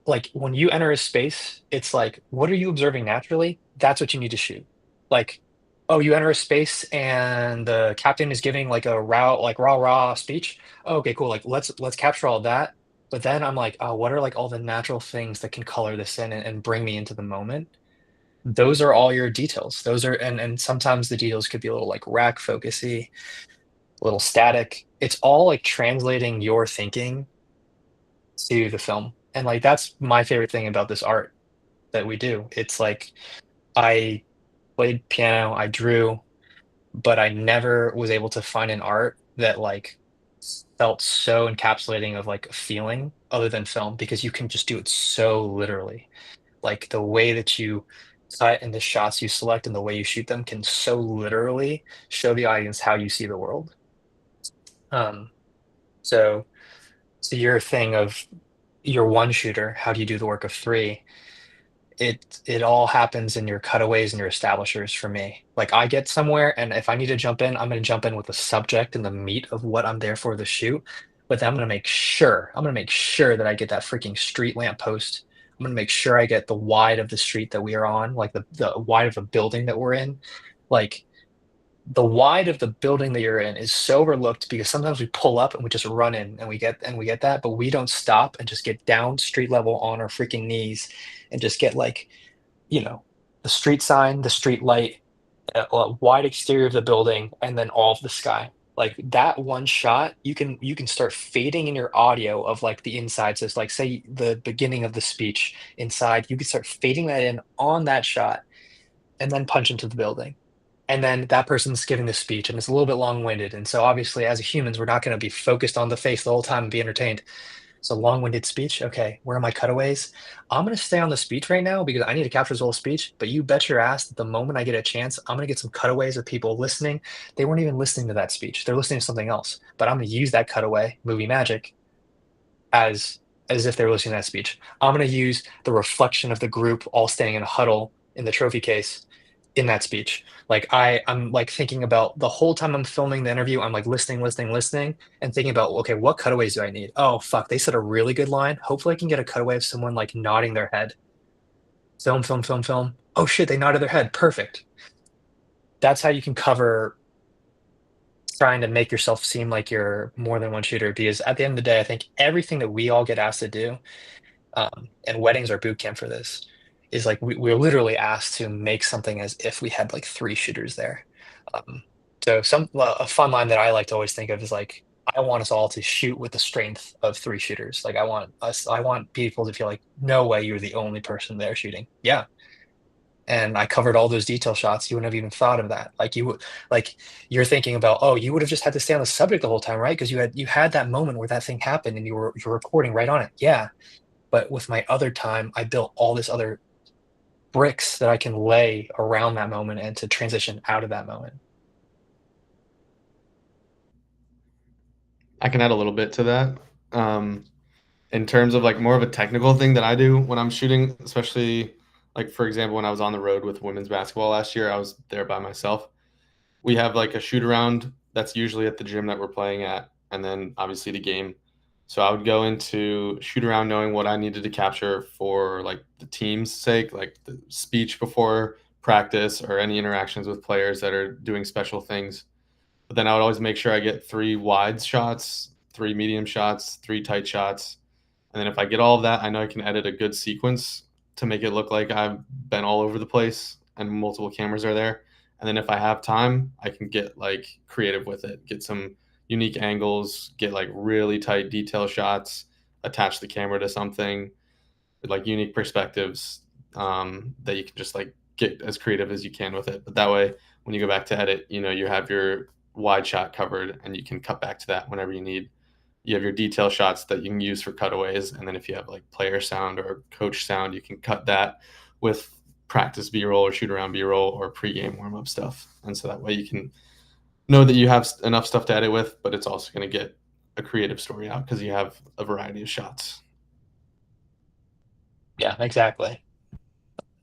like when you enter a space, it's like, what are you observing naturally? That's what you need to shoot. Like, oh, you enter a space and the captain is giving like a rah speech. Oh, okay, cool. Like let's capture all of that. But then I'm like, oh, what are like all the natural things that can color this in and bring me into the moment? Those are all your details. Those are and sometimes the details could be a little like rack focusy, a little static. It's all like translating your thinking to the film. And like that's my favorite thing about this art that we do. It's like I played piano, I drew, but I never was able to find an art that like felt so encapsulating of like a feeling other than film because you can just do it so literally. Like the way that you cut and the shots you select and the way you shoot them can so literally show the audience how you see the world. Um, so to your thing of your one shooter, how do you do the work of three? It all happens in your cutaways and your establishers for me. Like I get somewhere and if I need to jump in, I'm gonna jump in with the subject and the meat of what I'm there for the shoot. But then I'm gonna make sure that I get that freaking street lamp post. I'm gonna make sure I get the wide of the street that we are on, like the wide of the building that we're in. Like the wide of the building that you're in is so overlooked because sometimes we pull up and we just run in and we get that, but we don't stop and just get down street level on our freaking knees and just get like, you know, the street sign, the street light, a wide exterior of the building, and then all of the sky. Like that one shot, you can start fading in your audio of like the inside. So it's like say the beginning of the speech inside, you can start fading that in on that shot and then punch into the building. And then that person's giving the speech and it's a little bit long-winded. And so obviously as humans, we're not going to be focused on the face the whole time and be entertained. So long-winded speech. Okay, where are my cutaways? I'm gonna stay on the speech right now because I need to capture this whole speech. But you bet your ass that the moment I get a chance, I'm gonna get some cutaways of people listening. They weren't even listening to that speech. They're listening to something else. But I'm gonna use that cutaway, movie magic, as as if they were listening to that speech. I'm gonna use the reflection of the group all standing in a huddle in the trophy case in that speech. Like I'm like thinking about the whole time I'm filming the interview, I'm like listening, and thinking about okay, what cutaways do I need? Oh fuck, they said a really good line. Hopefully I can get a cutaway of someone like nodding their head. Film. Oh shit, they nodded their head. Perfect. That's how you can cover trying to make yourself seem like you're more than one shooter because at the end of the day, I think everything that we all get asked to do and weddings are boot camp for this, is like we're literally asked to make something as if we had like three shooters there. Um, so a fun line that I like to always think of is like I want us all to shoot with the strength of three shooters. Like I want people to feel like no way you're the only person there shooting. Yeah. And I covered all those detail shots. You wouldn't have even thought of that. Like you would, like you're thinking about, oh, you would have just had to stay on the subject the whole time, right? Because you had that moment where that thing happened and you're recording right on it. Yeah, but with my other time, I built all this other bricks that I can lay around that moment and to transition out of that moment. I can add a little bit to that. Um, in terms of like more of a technical thing that I do when I'm shooting, especially like for example, when I was on the road with women's basketball last year, I was there by myself. We have like a shoot around that's usually at the gym that we're playing at, and then obviously the game. So I would go into shoot around knowing what I needed to capture for like the team's sake, like the speech before practice or any interactions with players that are doing special things. But then I would always make sure I get three wide shots, three medium shots, three tight shots. And then if I get all of that, I know I can edit a good sequence to make it look like I've been all over the place and multiple cameras are there. And then if I have time, I can get like creative with it, get some, unique angles, get like really tight detail shots, attach the camera to something, like unique perspectives that you can just like get as creative as you can with it. But that way, when you go back to edit, you have your wide shot covered and you can cut back to that whenever you need. You have your detail shots that you can use for cutaways, and then if you have like player sound or coach sound, you can cut that with practice B-roll or shoot around B-roll or pre-game warm-up stuff. And so that way you can know that you have enough stuff to edit with, but it's also going to get a creative story out because you have a variety of shots. Yeah, exactly.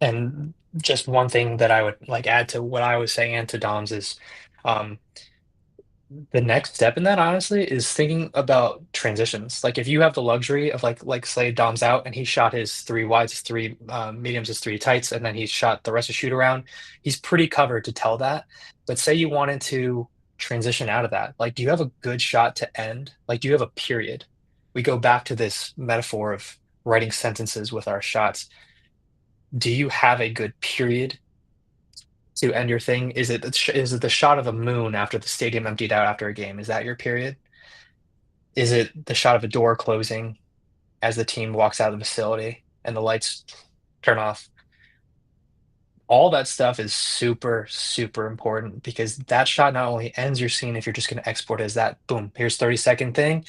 And just one thing that I would like add to what I was saying and to Dom's is um, the next step in that honestly is thinking about transitions. Like if you have the luxury of like say Dom's out and he shot his three wides, his three mediums, his three tights, and then he shot the rest of shoot around, he's pretty covered to tell that. But say you wanted to transition out of that, like do you have a good shot to end? Like do you have a period? We go back to this metaphor of writing sentences with our shots. Do you have a good period to end your thing? Is it the shot of the moon after the stadium emptied out after a game? Is that your period? Is it the shot of a door closing as the team walks out of the facility and the lights turn off? All that stuff is super, super important because that shot not only ends your scene if you're just going to export it as that, boom, here's 30-second thing,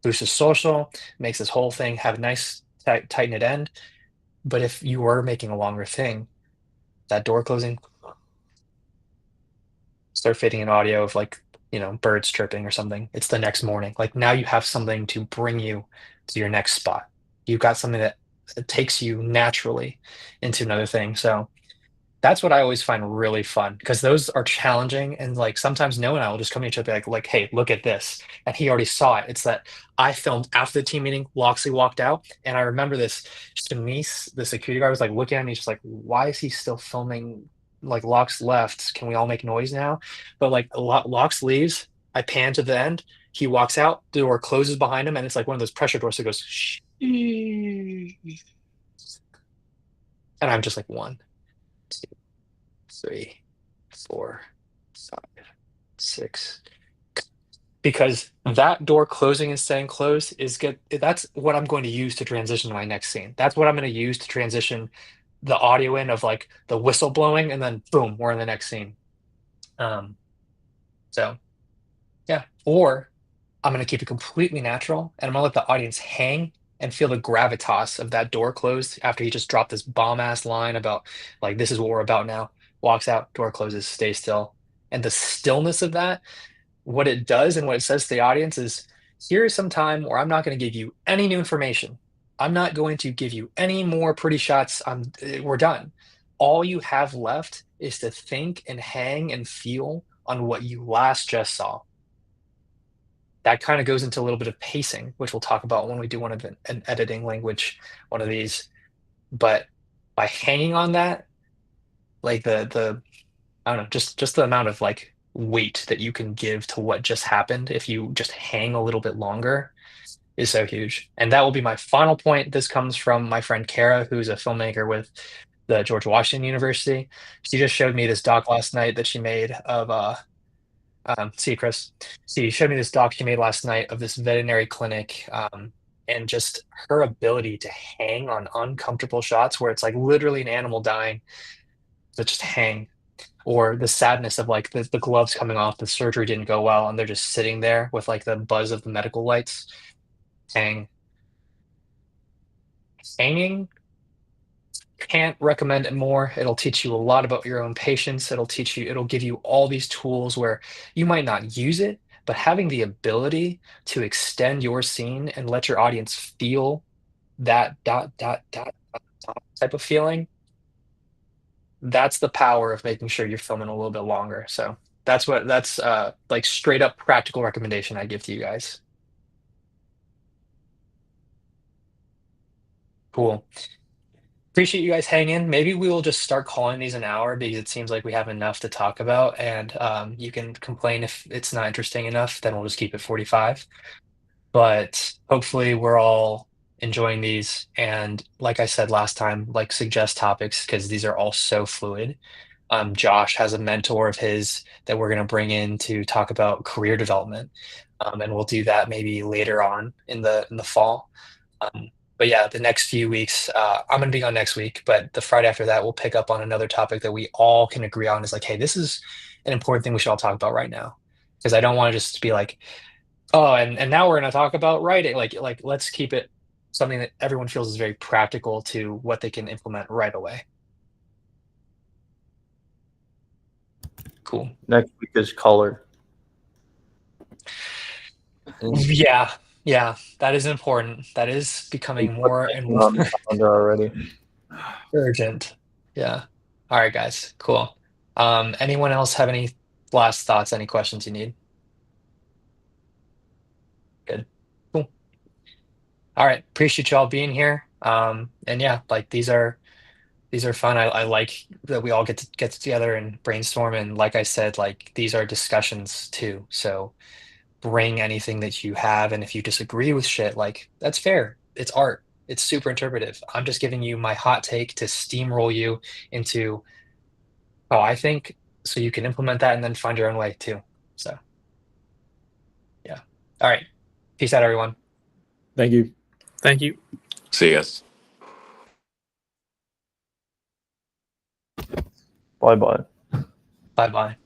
boosts the social, makes this whole thing have a nice tight knit end. But if you were making a longer thing, that door closing, start fading in audio of like, birds chirping or something. It's the next morning. Like now you have something to bring you to your next spot. You've got something that takes you naturally into another thing. So that's what I always find really fun because those are challenging and like sometimes Noah and I will just come to each other like, hey, look at this. And he already saw it. It's that I filmed after the team meeting, Loxley walked out, and I remember this Shanice, the security guard was like looking at me, just like, why is he still filming? Like Lox left. Can we all make noise now? But like Lox leaves, I pan to the end, he walks out, the door closes behind him, and it's like one of those pressure doors that goes, shh. And I'm just like one, 3, 4, 5, 6. Because that door closing and staying closed is good. That's what I'm going to use to transition to my next scene. That's what I'm going to use to transition the audio in of like the whistle blowing, and then boom, we're in the next scene. So yeah. Or I'm going to keep it completely natural and I'm going to let the audience hang and feel the gravitas of that door closed after he just dropped this bomb ass line about like this is what we're about now. Walks out, door closes, stay still. And the stillness of that, what it does and what it says to the audience is here is some time where I'm not going to give you any new information. I'm not going to give you any more pretty shots. We're done. All you have left is to think and hang and feel on what you last just saw. That kind of goes into a little bit of pacing, which we'll talk about when we do an editing language, one of these. But by hanging on that, like the I don't know, just the amount of like weight that you can give to what just happened if you just hang a little bit longer is so huge. And that will be my final point. This comes from my friend Kara, who's a filmmaker with the George Washington University. She just showed me this doc last night that she made of see you, Chris. She showed me this doc she made last night of this veterinary clinic, and just her ability to hang on uncomfortable shots where it's like literally an animal dying, but just hang. Or the sadness of like the gloves coming off, the surgery didn't go well, and they're just sitting there with like the buzz of the medical lights. Hang. Hanging, can't recommend it more. It'll teach you a lot about your own patience. It'll give you all these tools where you might not use it, but having the ability to extend your scene and let your audience feel that dot, dot, dot, dot, dot type of feeling, that's the power of making sure you're filming a little bit longer. So that's like straight up practical recommendation I give to you guys. Cool. Appreciate you guys hanging. Maybe we will just start calling these an hour because it seems like we have enough to talk about. And you can complain if it's not interesting enough, then we'll just keep it 45. But hopefully, we're all enjoying these. And like I said last time, like suggest topics because these are all so fluid. Josh has a mentor of his that we're going to bring in to talk about career development, and we'll do that maybe later on in the fall. But yeah, the next few weeks, I'm going to be on next week, but the Friday after that, we'll pick up on another topic that we all can agree on. Is like, hey, this is an important thing we should all talk about right now, because I don't want to just be like, oh, and now we're going to talk about writing. Like let's keep it something that everyone feels is very practical to what they can implement right away. Cool. Next week is color. Yeah, yeah, that is important. That is becoming Put more that and one on the more calendar already. urgent. Yeah. All right, guys. Cool. Anyone else have any last thoughts, any questions you need? Good. Cool. All right. Appreciate y'all being here. And yeah, like these are fun. I like that we all get together and brainstorm. And like I said, like these are discussions too. So bring anything that you have, and if you disagree with shit, like that's fair. It's art. It's super interpretive. I'm just giving you my hot take to steamroll you into how I think, so you can implement that and then find your own way too. So yeah. All right. Peace out, everyone. Thank you. Thank you. See us. Bye bye. Bye bye.